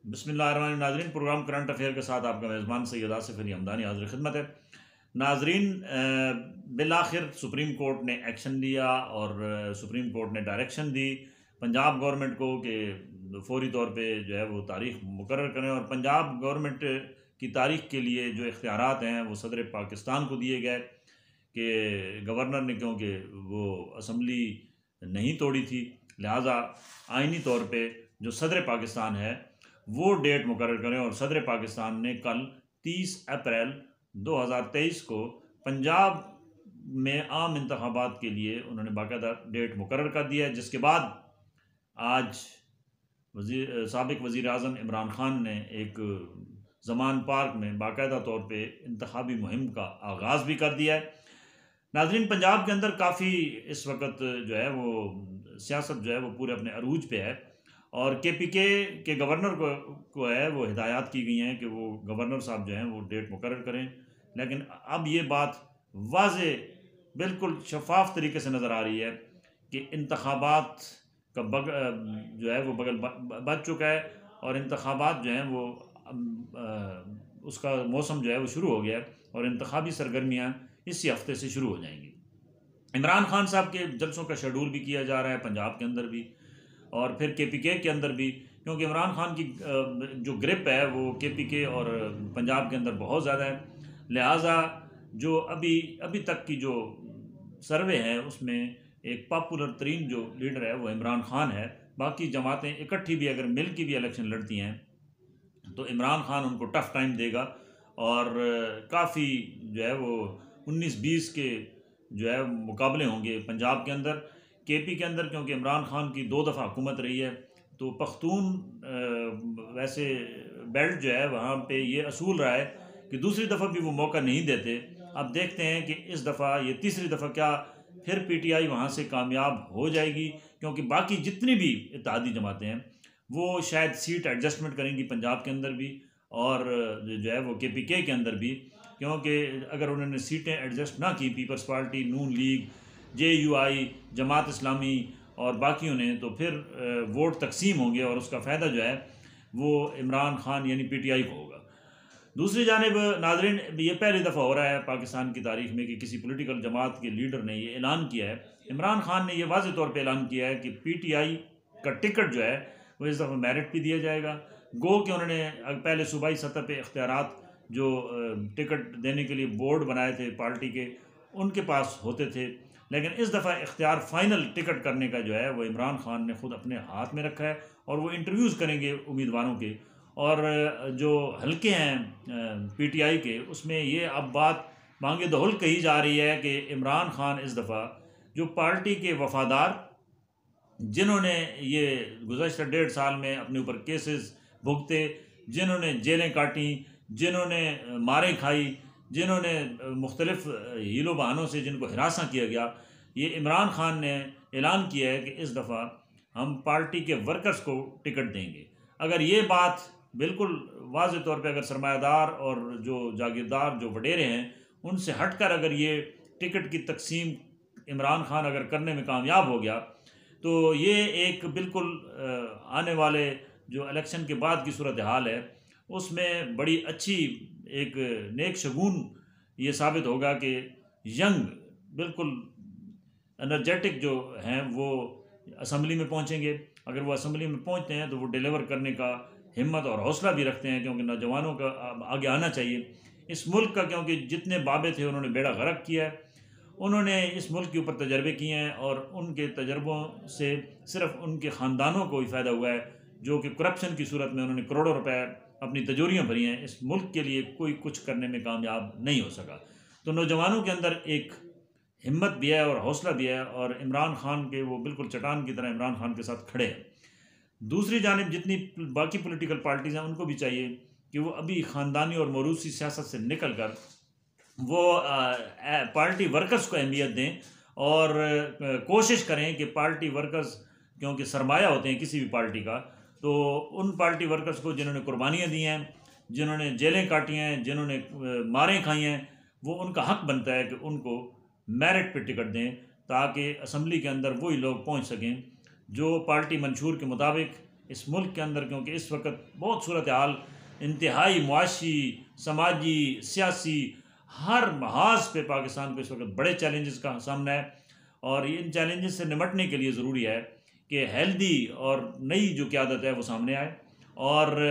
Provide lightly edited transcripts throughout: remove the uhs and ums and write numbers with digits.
बिस्मिल्लाहिर्रहमानिर्रहीम। नाजरीन, programme current affair के साथ आपका मेज़बान सैयद आसिफ अली हमदानी हाज़िर खिदमत है। नाजरीन, बिल आखिर सुप्रीम कोर्ट ने एक्शन लिया और सुप्रीम कोर्ट ने डायरेक्शन दी पंजाब गवर्नमेंट को कि फौरी तौर पे जो है वो तारीख मुकर्रर करें और पंजाब गवर्नमेंट की तारीख के लिए जो इख्तियारात हैं वो सदर पाकिस्तान को दिए गए कि गवर्नर ने, क्योंकि वो असम्बली नहीं तोड़ी थी, लिहाजा आइनी तौर पे जो सदर पाकिस्तान है वो डेट मुकर्रर करें। और सदर पाकिस्तान ने कल 30 अप्रैल 2023 को पंजाब में आम इंतखाबात के लिए उन्होंने बाकायदा डेट मुकर्रर कर दिया है, जिसके बाद आज साबिक वज़ीर आज़म इमरान ख़ान ने एक ज़मान पार्क में बाकायदा तौर पे इंतखाबी मुहिम का आगाज़ भी कर दिया है। नाज़रीन, पंजाब के अंदर काफ़ी इस वक्त जो है वो सियासत जो है वो पूरे अपने अरूज पे है और KPK के गवर्नर को है वो हिदायत की गई हैं कि वो गवर्नर साहब जो हैं वो डेट मुकर्रर करें। लेकिन अब ये बात वाज़े बिल्कुल शफाफ तरीके से नज़र आ रही है कि इंतखाबात का जो है वो बगल बच चुका है और इंतखाबात जो हैं वो उसका मौसम जो है वो शुरू हो गया है और इंतखाबी सरगर्मियाँ इसी हफ्ते से शुरू हो जाएंगी। इमरान खान साहब के जलसों का शेड्यूल भी किया जा रहा है पंजाब के अंदर भी और फिर KPK के अंदर भी, क्योंकि इमरान खान की जो ग्रिप है वो KPK और पंजाब के अंदर बहुत ज़्यादा है। लिहाजा जो अभी तक की जो सर्वे है उसमें एक पॉपुलर तरीन जो लीडर है वो इमरान खान है। बाकी जमातें इकट्ठी भी अगर मिल के भी इलेक्शन लड़ती हैं तो इमरान खान उनको टफ़ टाइम देगा और काफ़ी जो है वो 19-20 के जो है मुकाबले होंगे पंजाब के अंदर। KP के अंदर क्योंकि इमरान खान की 2 दफ़ा हुकूमत रही है तो पख्तून वैसे बेल्ट जो है वहाँ पे ये असूल रहा है कि दूसरी दफ़ा भी वो मौका नहीं देते। अब देखते हैं कि इस दफ़ा ये तीसरी दफ़ा क्या फिर PTI वहाँ से कामयाब हो जाएगी, क्योंकि बाकी जितनी भी इत्तेहादी जमातें हैं वो शायद सीट एडजस्टमेंट करेंगी पंजाब के अंदर भी और जो है वो KPK के अंदर भी, क्योंकि अगर उन्होंने सीटें एडजस्ट ना की, पीपल्स पार्टी, नून लीग, JUI, जमात इस्लामी और बाकियों ने, तो फिर वोट तकसीम होंगे और उसका फ़ायदा जो है वो इमरान खान यानी PTI को होगा। दूसरी जानिब नाज़रीन, ये पहली दफ़ा हो रहा है पाकिस्तान की तारीख में कि किसी पॉलिटिकल जमात के लीडर ने ये ऐलान किया है, इमरान खान ने ये वाज़ेह तौर पे ऐलान किया है कि PTI का टिकट जो है वो इस दफ़ा मेरिट भी दिया जाएगा। गो कि उन्होंने पहले सूबाई सतह पे इख्तियारात जो टिकट देने के लिए बोर्ड बनाए थे पार्टी के उनके पास होते थे, लेकिन इस दफ़ा इख्तियार फ़ाइनल टिकट करने का जो है वो इमरान खान ने ख़ुद अपने हाथ में रखा है और वो इंटरव्यूज़ करेंगे उम्मीदवारों के। और जो हल्के हैं PTI के उसमें ये अब बात मांगे दहुल कही जा रही है कि इमरान खान इस दफ़ा जो पार्टी के वफ़ादार जिन्होंने ये गुज़श्ता 1.5 साल में अपने ऊपर केसेस भुगते, जिन्होंने जेलें काटी, जिन्होंने मारें खाई, जिन्होंने मुख्तलिफ़ हीलो बहानों से जिनको हिरासा किया गया, ये इमरान खान ने ऐलान किया है कि इस दफ़ा हम पार्टी के वर्कर्स को टिकट देंगे। अगर ये बात बिल्कुल वाज़ेह तौर पे अगर सरमायादार और जो जागीरदार जो वडेरे हैं उनसे हटकर अगर ये टिकट की तकसीम इमरान खान अगर करने में कामयाब हो गया तो ये एक बिल्कुल आने वाले जो इलेक्शन के बाद की सूरत हाल है उसमें बड़ी अच्छी एक नेक शगुन ये साबित होगा कि यंग बिल्कुल एनर्जेटिक जो हैं वो असम्बली में पहुंचेंगे। अगर वो असम्बली में पहुंचते हैं तो वो डिलीवर करने का हिम्मत और हौसला भी रखते हैं, क्योंकि नौजवानों का आगे आना चाहिए इस मुल्क का, क्योंकि जितने बाबे थे उन्होंने बेड़ा गर्क किया है, उन्होंने इस मुल्क के ऊपर तजर्बे किए हैं और उनके तजर्बों से सिर्फ उनके ख़ानदानों को ही फ़ायदा हुआ है, जो कि करप्शन की सूरत में उन्होंने करोड़ों रुपए अपनी तिजोरियाँ भरी हैं। इस मुल्क के लिए कोई कुछ करने में कामयाब नहीं हो सका। तो नौजवानों के अंदर एक हिम्मत भी है और हौसला भी है और इमरान खान के वो बिल्कुल चट्टान की तरह इमरान खान के साथ खड़े हैं। दूसरी जानिब जितनी बाकी पॉलिटिकल पार्टीज़ हैं उनको भी चाहिए कि वो अभी ख़ानदानी और मौरूसी सियासत से निकल कर वो पार्टी वर्कर्स को अहमियत दें और कोशिश करें कि पार्टी वर्कर्स, क्योंकि सरमाया होते हैं किसी भी पार्टी का, तो उन पार्टी वर्कर्स को जिन्होंने कुर्बानियाँ दी हैं, जिन्होंने जेलें काटी हैं, जिन्होंने मारें खाई हैं, वो उनका हक बनता है कि उनको मेरिट पे टिकट दें ताकि असम्बली के अंदर वही लोग पहुंच सकें जो पार्टी मंशूर के मुताबिक इस मुल्क के अंदर, क्योंकि इस वक्त बहुत सूरत हाल इंतहाई मुआशी, समाजी, सियासी, हर महाज पे पाकिस्तान को इस वक्त बड़े चैलेंजेस का सामना है। और इन चैलेंजेस से निपटने के लिए ज़रूरी है कि हेल्दी और नई जो क़यादत है वो सामने आए, और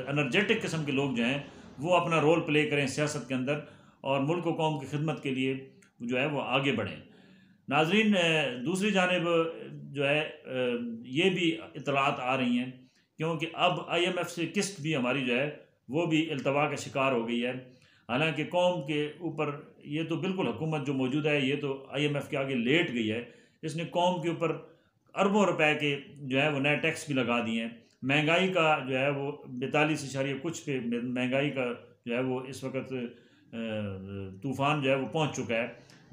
एनर्जेटिक किस्म के लोग जो हैं वो अपना रोल प्ले करें सियासत के अंदर, और मुल्क व कौम की खिदमत के लिए जो है वो आगे बढ़ें। नाजरीन, दूसरी जानिब जो है ये भी इतलात आ रही हैं, क्योंकि अब IMF से किस्त भी हमारी जो है वो भी इल्तवा का शिकार हो गई है। हालांकि कौम के ऊपर ये तो बिल्कुल हुकूमत जो मौजूदा है ये तो IMF के आगे लेट गई है। इसने कौम के ऊपर अरबों रुपए के जो है वो नए टैक्स भी लगा दिए हैं। महंगाई का जो है वो 42 इशारिया कुछ पे महंगाई का जो है वो इस वक्त तूफ़ान जो है वो पहुंच चुका है।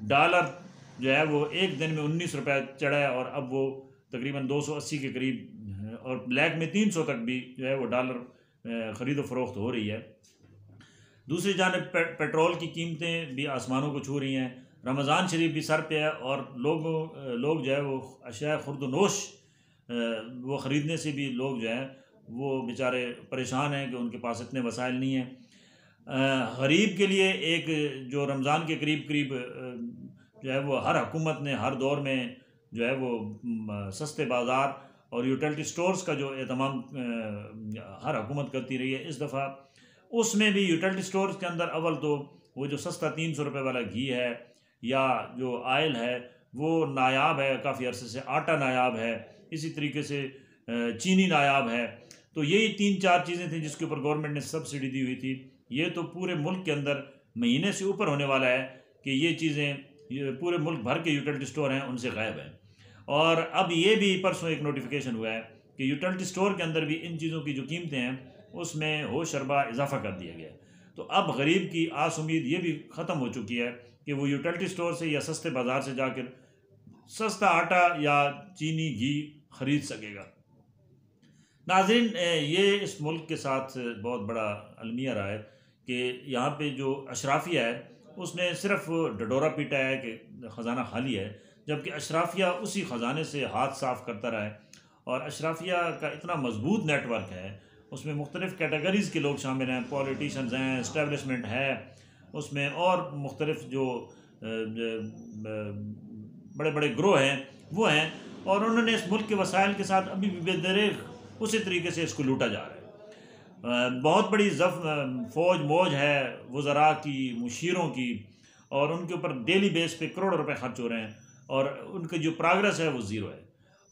डॉलर जो है वो एक दिन में 19 रुपये चढ़ा है, और अब वो तकरीबन 280 के करीब, और ब्लैक में 300 तक भी जो है वो डॉलर ख़रीद फ़रोख्त हो रही है। दूसरी जानिब पेट्रोल की कीमतें भी आसमानों को छू रही हैं। रमज़ान शरीफ भी सर पे है, और लोग जो है वो अशिया खुर्दनोश वो ख़रीदने से भी लोग जो हैं वो बेचारे परेशान हैं कि उनके पास इतने वसाइल नहीं हैं। गरीब के लिए एक जो रमज़ान के करीब करीब जो है वो हर हुकूमत ने हर दौर में जो है वो सस्ते बाज़ार और यूटिलिटी स्टोर्स का जो एहतमाम हर हुकूमत करती रही है, इस दफ़ा उसमें भी यूटिलिटी स्टोर्स के अंदर अव्वल तो वो जो सस्ता 300 रुपये वाला घी है या जो आयल है वो नायाब है, काफ़ी अरसे से आटा नायाब है, इसी तरीके से चीनी नायाब है। तो यही 3-4 चीज़ें थी जिसके ऊपर गवर्नमेंट ने सब्सिडी दी हुई थी। ये तो पूरे मुल्क के अंदर महीने से ऊपर होने वाला है कि ये चीज़ें पूरे मुल्क भर के यूटिलिटी स्टोर हैं उनसे गायब हैं। और अब ये भी परसों एक नोटिफिकेशन हुआ है कि यूटिलिटी स्टोर के अंदर भी इन चीज़ों की जो कीमतें हैं उसमें होश शरबा इजाफा कर दिया गया है। तो अब गरीब की आस उम्मीद ये भी ख़त्म हो चुकी है कि वो यूटिलिटी स्टोर से या सस्ते बाज़ार से जाकर सस्ता आटा या चीनी घी ख़रीद सकेगा। नाज़रीन, ये इस मुल्क के साथ बहुत बड़ा अलमिया रहा है कि यहाँ पे जो अशराफिया है उसने सिर्फ डडोरा पीटा है कि ख़जाना खाली है, जबकि अशराफिया उसी ख़जाने से हाथ साफ़ करता रहा है। और अशराफिया का इतना मजबूत नेटवर्क है, उसमें मुख्तलिफ़ कैटेगरीज़ के लोग शामिल हैं, पॉलिटिशियंस हैं, इस्टेब्लिशमेंट है उसमें, और मुख्तलिफ़ जो बड़े बड़े ग्रोह हैं वो हैं, और उन्होंने इस मुल्क के वसाइल के साथ अभी भी बेदरेग उसी तरीके से इसको लूटा जा रहा है। बहुत बड़ी फौज मौज है वज़रा की, मुशीरों की, और उनके ऊपर डेली बेस पे करोड़ों रुपए खर्च हो रहे हैं, और उनकी जो प्रोग्रेस है वो ज़ीरो है।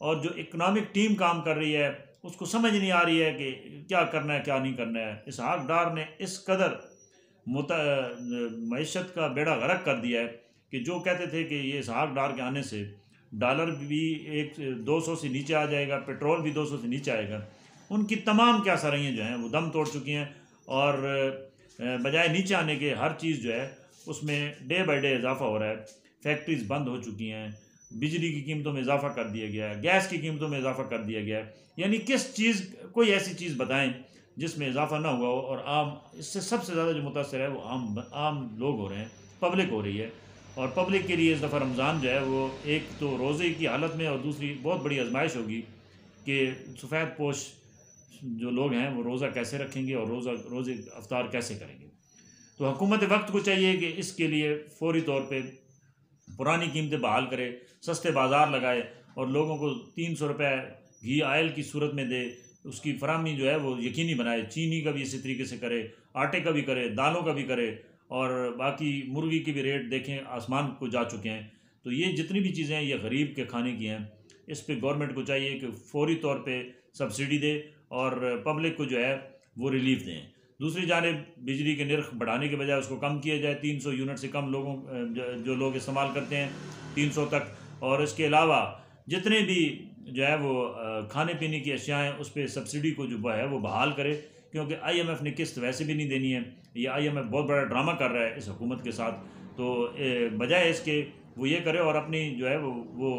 और जो इकनॉमिक टीम काम कर रही है उसको समझ नहीं आ रही है कि क्या करना है क्या नहीं करना है। इसहाक डार ने इस कदर मईशत का बेड़ा गर्क कर दिया है कि जो कहते थे कि ये इसहाक डार के आने से डॉलर भी 200 से नीचे आ जाएगा, पेट्रोल भी 200 से नीचे आएगा, उनकी तमाम क्या सरैयाँ जो हैं वो दम तोड़ चुकी हैं। और बजाय नीचे आने के हर चीज़ जो है उसमें डे बाई डे इजाफा हो रहा है। फैक्ट्रीज बंद हो चुकी हैं, बिजली की कीमतों में इजाफा कर दिया गया है, गैस की कीमतों में इजाफा कर दिया गया है। यानी किस चीज़, कोई ऐसी चीज़ बताएं जिसमें इजाफा ना हुआ हो। और इससे सबसे ज़्यादा जो मुतासर है वो आम लोग हो रहे हैं, पब्लिक हो रही है। और पब्लिक के लिए इस दफ़ा रमज़ान जो है वो एक तो रोज़े की हालत में, और दूसरी बहुत बड़ी आजमाइश होगी कि सफ़ेद पोश जो लोग हैं वो रोज़ा कैसे रखेंगे और रोज़े अफ्तार कैसे करेंगे। तो हुकूमत वक्त को चाहिए कि इसके लिए फौरी तौर पे पुरानी कीमतें बहाल करे, सस्ते बाज़ार लगाए, और लोगों को 300 रुपये घी आयल की सूरत में दे, उसकी फराहमी जो है वो यकीनी बनाए। चीनी का भी इसी तरीके से करे, आटे का भी करे, दालों का भी करे, और बाकी मुर्गी के भी रेट देखें आसमान को जा चुके हैं। तो ये जितनी भी चीज़ें हैं ये गरीब के खाने की हैं। इस पे गवर्नमेंट को चाहिए कि फौरी तौर पे सब्सिडी दे और पब्लिक को जो है वो रिलीफ दें। दूसरी जानिब बिजली के निर्ख बढ़ाने के बजाय उसको कम किया जाए, 300 यूनिट से कम लोगों जो लोग इस्तेमाल करते हैं 300 तक। और इसके अलावा जितने भी जो है वो खाने पीने की अशिया हैं उस पर सब्सिडी को जो है वो बहाल करे, क्योंकि IMF ने किस्त वैसे भी नहीं देनी है। ये IMF बहुत बड़ा ड्रामा कर रहा है इस हुकूमत के साथ। तो बजाय इसके वो ये करे और अपनी जो है वो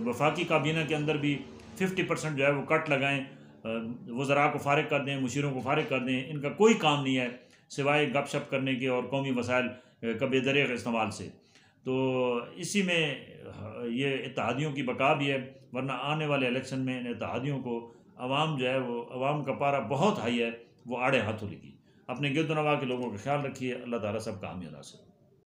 वफाकी काबीना के अंदर भी 50% जो है वो कट लगाएं, वज़रा को फारिग कर दें, मुशीरों को फारिग कर दें। इनका कोई काम नहीं है सिवाय गपशप करने के और कौमी वसाइल का बेदरीग इस्तेमाल से। तो इसी में ये इत्तेहादियों की बका भी है, वरना आने वाले इलेक्शन में इन इत्तेहादियों को आवाम जो है वो आवाम का पारा बहुत हाई है, वो आड़े हाथों लगी। अपने गिरदोनवा के लोगों का ख्याल रखिए। अल्लाह ताला सबका हामी और नासिर।